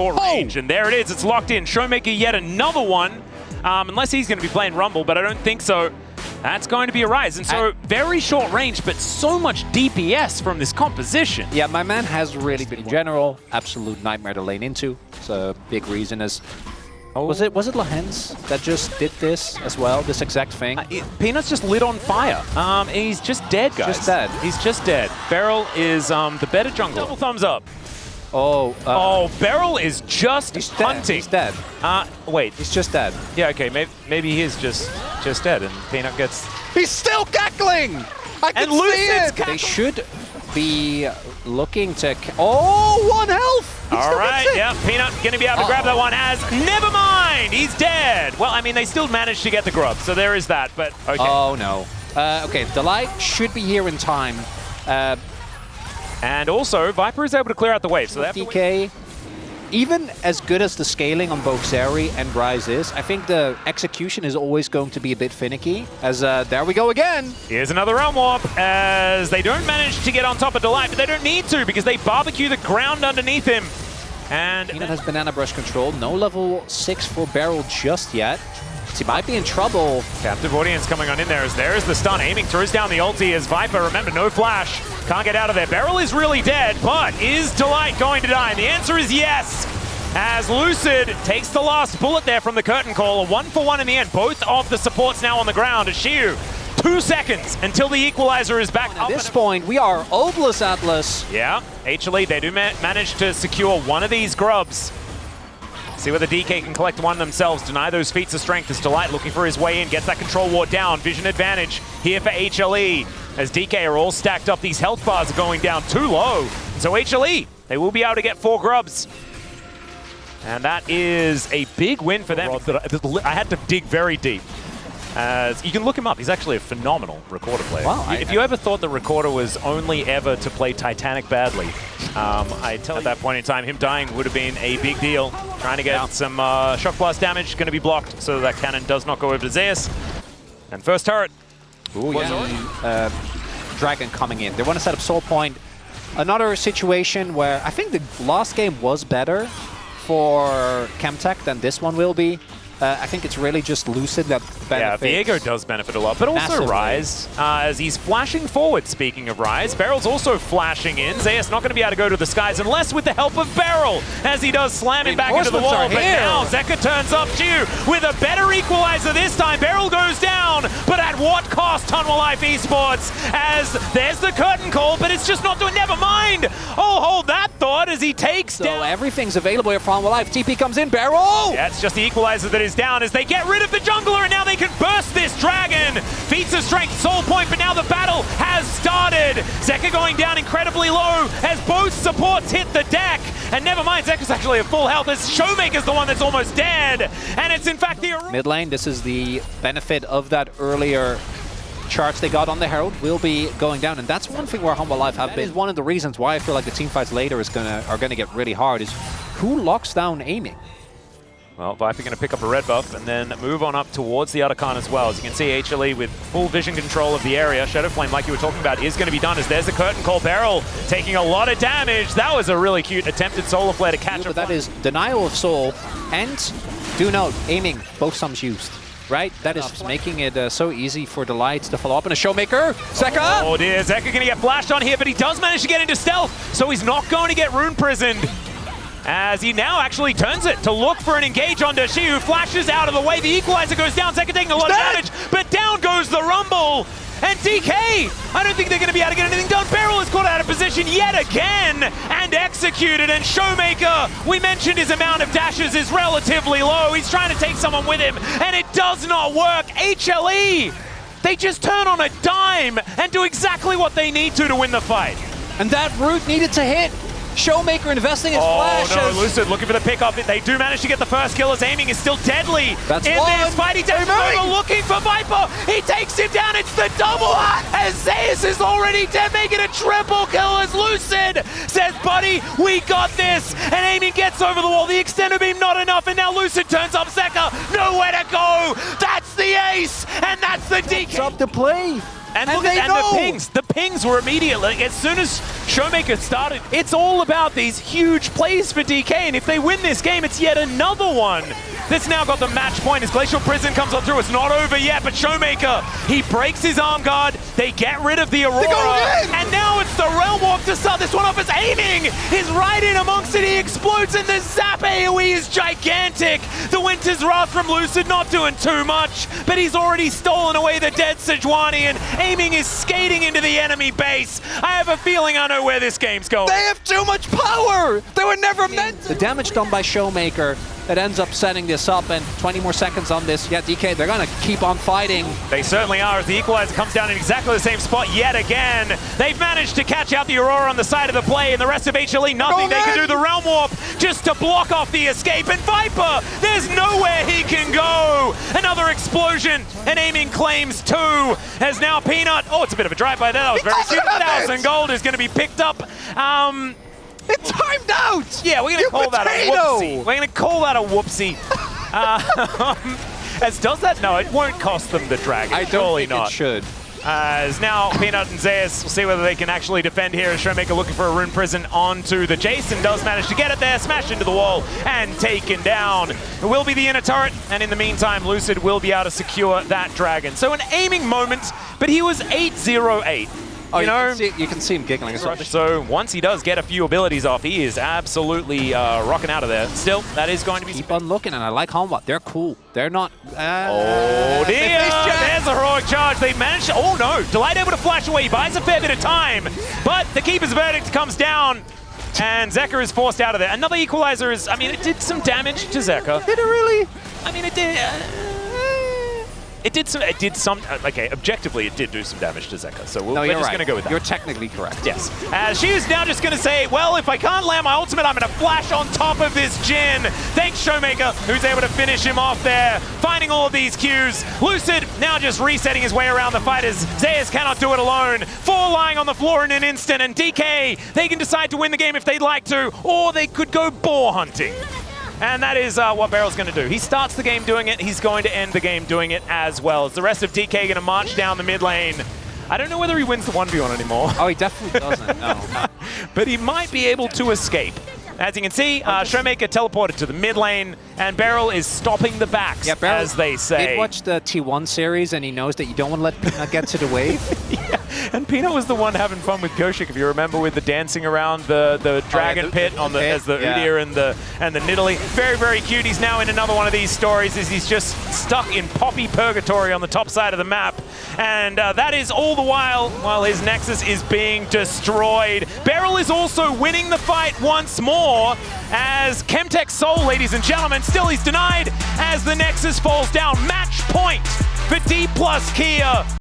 range, and there it is. It's locked in. Showmaker yet another one, unless he's going to be playing Rumble, but I don't think so. That's going to be a Rise, and so very short range, but so much DPS from this composition. Yeah, my man has really been, in general, absolute nightmare to lane into. So big reason is, was it Lahens that just did this as well, this exact thing? Peanut's just lit on fire. He's just dead, guys. Just dead. He's just dead. Beryl is the better jungle. Double thumbs up. Oh, Beryl is just hunting. He's dead. Wait. He's just dead. Yeah, okay, maybe he is just dead, and Peanut gets... He's still cackling! I can see it! They should be looking to... Oh, 1 health! All right, yeah, Peanut gonna be able to grab that one as... Never mind, he's dead! Well, I mean, they still managed to get the grub, so there is that, but okay. Oh, no. Okay, Delight should be here in time. And also, Viper is able to clear out the wave, so they have to DK, even as good as the scaling on both Zeri and Rise is, I think the execution is always going to be a bit finicky, as there we go again! Here's another Realm Warp, as they don't manage to get on top of Delight, but they don't need to, because they barbecue the ground underneath him. And Peanut has Banana Brush control, no level 6 for Beryl just yet. He might be in trouble. Captive Audience coming on in there as there is the stun. Aiming throws down the ulti as Viper, remember, no flash. Can't get out of there. Beryl is really dead, but is Delight going to die? And the answer is yes, as Lucid takes the last bullet there from the curtain call. A 1-for-1 in the end. Both of the supports now on the ground. As Shiu, 2 seconds until the equalizer is back. At this point, we are Obelisk Atlas. Yeah, HLE, they do manage to secure one of these grubs. See whether DK can collect one themselves, deny those feats of strength as Delight looking for his way in, gets that control ward down, vision advantage here for HLE. As DK are all stacked up, these health bars are going down too low. So HLE, they will be able to get 4 grubs. And that is a big win for them. I had to dig very deep. You can look him up, he's actually a phenomenal Recorder player. Wow, if you ever thought the Recorder was only ever to play Titanic badly, I tell you at that point in time, him dying would have been a big deal. Trying to get some shock blast damage, going to be blocked so that cannon does not go over to Zeus. And first turret. Ooh, yeah. Dragon coming in. They want to set up Soul Point. Another situation where I think the last game was better for Chemtech than this one will be. I think it's really just Lucid that benefits. Yeah, Viego does benefit a lot, but also massively. Rise, as he's flashing forward, speaking of Rise. Beryl's also flashing in. Zeus not going to be able to go to the skies unless with the help of Beryl, as he does slam him back into the wall. But now Zeka turns up Shiu with a better equalizer this time. Beryl goes down, but at what cost, Hanwha Life Esports? As there's the curtain call, but it's just not doing, never mind. Oh, hold that thought as he takes down. Everything's available here for Hanwha Life. TP comes in, Beryl! Yeah, it's just the equalizer that is down as they get rid of the jungler, and now they can burst this dragon. Feats of strength, soul point, but now the battle has started. Zeka going down incredibly low as both supports hit the deck. And never mind, Zeka's actually at full health as Showmaker's the one that's almost dead. And it's in fact the... Mid lane, this is the benefit of that earlier charge they got on the Herald will be going down, and that's one thing where Hanwha Life have been. Is one of the reasons why I feel like the team fights later are gonna get really hard is who locks down aiming. Well, Viper going to pick up a red buff and then move on up towards the Otacon as well. As you can see, HLE with full vision control of the area. Shadow Flame, like you were talking about, is going to be done as there's the curtain call. Beryl taking a lot of damage. That was a really cute attempted Solar Flare to catch him. But that is denial of soul, and do note, aiming, both sums used. Right? That is making it so easy for Delight to follow up in a Showmaker. Zeka! Oh dear, Zeka going to get flashed on here, but he does manage to get into stealth, so he's not going to get rune prisoned. As he now actually turns it to look for an engage on Dashi, who flashes out of the way. The equalizer goes down, Zeka taking a lot of damage, but down goes the Rumble. And DK, I don't think they're going to be able to get anything done. Beryl is caught out of position yet again and executed. And Showmaker, we mentioned his amount of dashes is relatively low. He's trying to take someone with him, and it does not work. HLE, they just turn on a dime and do exactly what they need to win the fight. And that root needed to hit. Showmaker investing his flash. Oh no, Lucid looking for the pickup. They do manage to get the first kill as aiming is still deadly. That's in one. This fight. He takes over looking for Viper. He takes him down. It's the double. As Zeus is already dead, making a triple kill as Lucid says, buddy, we got this. And aiming gets over the wall. The extender beam not enough. And now Lucid turns up Zeka. Nowhere to go. That's the ace. And that's the DK. It's up to play. And look at the pings were immediate. Like, as soon as Showmaker started, it's all about these huge plays for DK, and if they win this game, it's yet another one that's now got the match point as Glacial Prison comes on through. It's not over yet, but Showmaker, he breaks his arm guard, they get rid of the Aurora, and now it's the Realm Walk to start this one off. As aiming is right in amongst it, he explodes, and the Zap AoE is gigantic. The Winter's Wrath from Lucid not doing too much, but he's already stolen away the dead Sejuani, and aiming is skating into the enemy base. I have a feeling I know where this game's going. They have too much power! They were never meant to. The damage done by Showmaker that ends up setting this up, and 20 more seconds on this. Yeah, DK, they're gonna keep on fighting. They certainly are, as the Equalizer comes down in exactly the same spot yet again. They've managed to catch out the Aurora on the side of the play, and the rest of HLE, nothing. They can do the Realm Warp just to block off the escape, and Viper, there's nowhere he can go. Another explosion, and aiming claims 2, as now Peanut, oh, it's a bit of a drive-by there, that was very cute. 1,000 gold is gonna be picked up. It timed out! Yeah, we're going to call that a whoopsie. We're going to call that a whoopsie. As does that? No, it won't cost them the dragon. I don't think it should. As now Peanut and Zeus will see whether they can actually defend here, as Showmaker looking for a Rune Prison onto the Jason. Does manage to get it there, smashed into the wall and taken down. It will be the inner turret, and in the meantime, Lucid will be able to secure that dragon. So an aiming moment, but he was 8-0-8. Oh, you can see him giggling as well. So once he does get a few abilities off, he is absolutely rocking out of there. Still, that is going to be... Keep on looking, and I like Hanwha. They're cool. They're not... oh dear! There's a heroic charge. They managed to... Oh no! Delight able to flash away. He buys a fair bit of time, but the Keeper's Verdict comes down, and Zeka is forced out of there. Another Equalizer is... I mean, it did some damage to Zeka. Did it really? I mean, it did... It did some, okay, objectively it did do some damage to Zeka, so we're just going to go with that. You're technically correct. Yes. She's now just going to say, well, if I can't land my ultimate, I'm going to flash on top of this Jhin. Thanks, Showmaker, who's able to finish him off there, finding all of these Qs. Lucid now just resetting his way around the fighters. Zeus cannot do it alone. 4 lying on the floor in an instant, and DK, they can decide to win the game if they'd like to, or they could go boar hunting. And that is what Barrel's going to do. He starts the game doing it. He's going to end the game doing it as well. As the rest of DK going to march down the mid lane. I don't know whether he wins the 1v1 anymore. Oh, he definitely doesn't, no. But he might be able to escape. As you can see, Showmaker teleported to the mid lane, and Barrel is stopping the backs, as they say. He watched the T1 series, and he knows that you don't want to let Peanut get to the wave. Yeah. And Peanut was the one having fun with Goshik, if you remember, with the dancing around the dragon pit on the as the Udyr and the Nidalee. Very, very cute. He's now in another one of these stories as he's just stuck in Poppy Purgatory on the top side of the map. And that is all the while his Nexus is being destroyed. Barrel is also winning the fight once more as Chemtech Soul, ladies and gentlemen, still he's denied as the Nexus falls down. Match point for DPlus Kia.